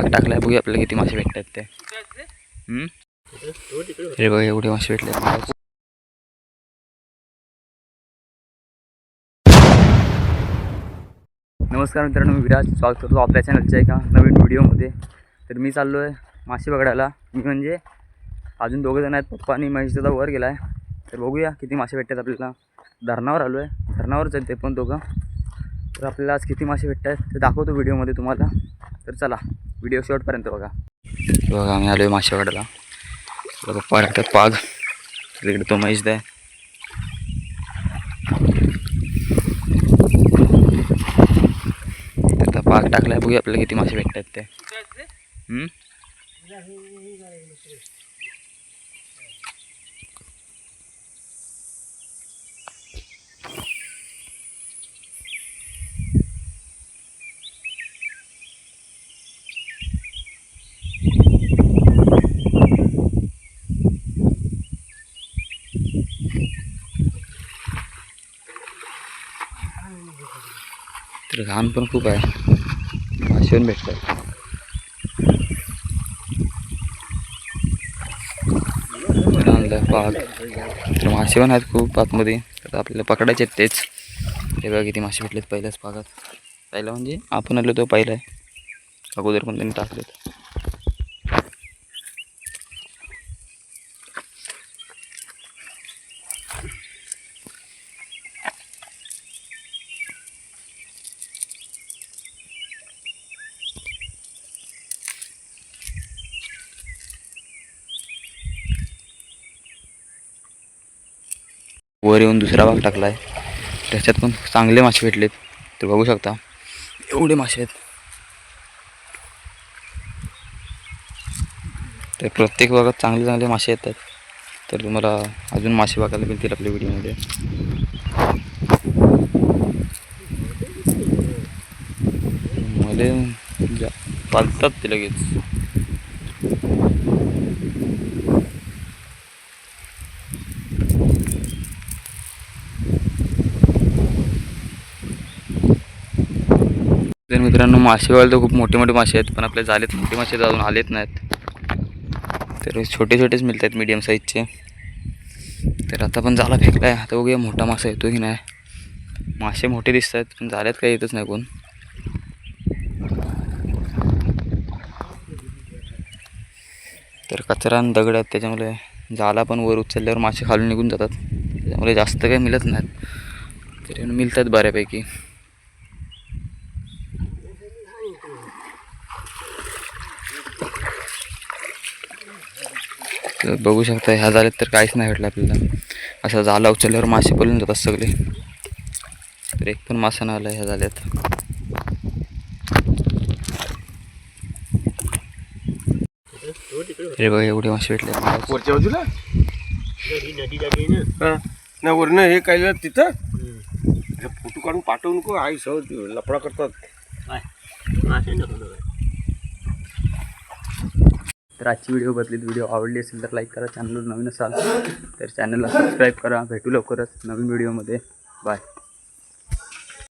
पाक टाकलाय, बघूया आपल्याला किती मासे भेटतात ते. हे बघा एवढे मासे भेटले. नमस्कार मित्रांनो, मी विराज, स्वागत करतो आपल्या चॅनलच्या एका नवीन व्हिडिओमध्ये. तर मी चाललो आहे मासे पकडायला. मी म्हणजे अजून दोघं जण आहेत, पप्पा आणि महेश दादा वर गेला आहे. तर बघूया किती मासे भेटतात आपल्याला. धरणावर आलो आहे, धरणावरच आहेत ते पण दोघं. तर आपल्याला आज किती मासे भेटत आहेत ते दाखवतो व्हिडिओमध्ये तुम्हाला. तर चला व्हिडिओ शेवटपर्यंत बघा. बघा आम्ही आलो आहे मासे पकडायला. पप्पा टाकतात पाग, तिकडे तो महेश दा आहे. पाक टाकलाय, बघूया आपल्याला किती मासे भेटतात ते. तर घाण पण खूप आहे, मासे पण भेटतात. आणलं पाग, तर मासे पण आहेत खूप आतमध्ये. तर आपल्याला पकडायचे आहेत तेच. हे बघा किती मासे भेटलेत पहिल्याच पागात. पहिला म्हणजे आपण आलो तो पहिला आहे, अगोदर पण त्यांनी टाकलेत. वर येऊन दुसरा भाग टाकलाय, त्याच्यात पण चांगले मासे भेटलेत. ते बघू शकता, एवढे मासे आहेत. तर प्रत्येक भागात चांगले चांगले मासे येतात. तर तुम्हाला अजून मासे बघायला मिळतील आपल्या व्हिडिओमध्ये. मध्ये पालतात ते लगेच. तर मित्रांनो, मासे बघायला तर खूप मोठे मोठे मासे आहेत, पण आपल्या जाळीत मोठे मासे अजून आलेत नाहीत. तर छोटे छोटेच मिळत आहेत, मीडियम साईजचे. तर आता पण जाला फेकलाय, आता बघूया मोठा मासा येतो की नाही. मासे मोठे दिसत आहेत, पण जाळ्यात काही येतच नाही कोण. तर कचरा आणि दगड आहेत, त्याच्यामुळे जाला पण वर उचलल्यावर मासे खालून निघून जातात. त्याच्यामुळे जास्त काही मिळत नाहीत, तरी मिळतात बऱ्यापैकी. तर बघू शकता, ह्या झाल्यात तर काहीच नाही भेटलं आपल्याला. असं जाला उचलल्यावर मासे पळून जातात सगळे. तर एक पण मासा नाही आला ह्या झाल्यात. हे बघा एवढे मासे भेटले वरच्या बाजूला ना वरनं हे काय तिथं फोटो काढून पाठवू नको. आई सहज लफडा करतात. तर आजची व्हिडिओ आवडली असेल तर लाईक करा. चॅनलवर नवीन असाल तर चॅनलला सबस्क्राईब करा. भेटू लवकरच नवीन व्हिडिओमध्ये. बाय.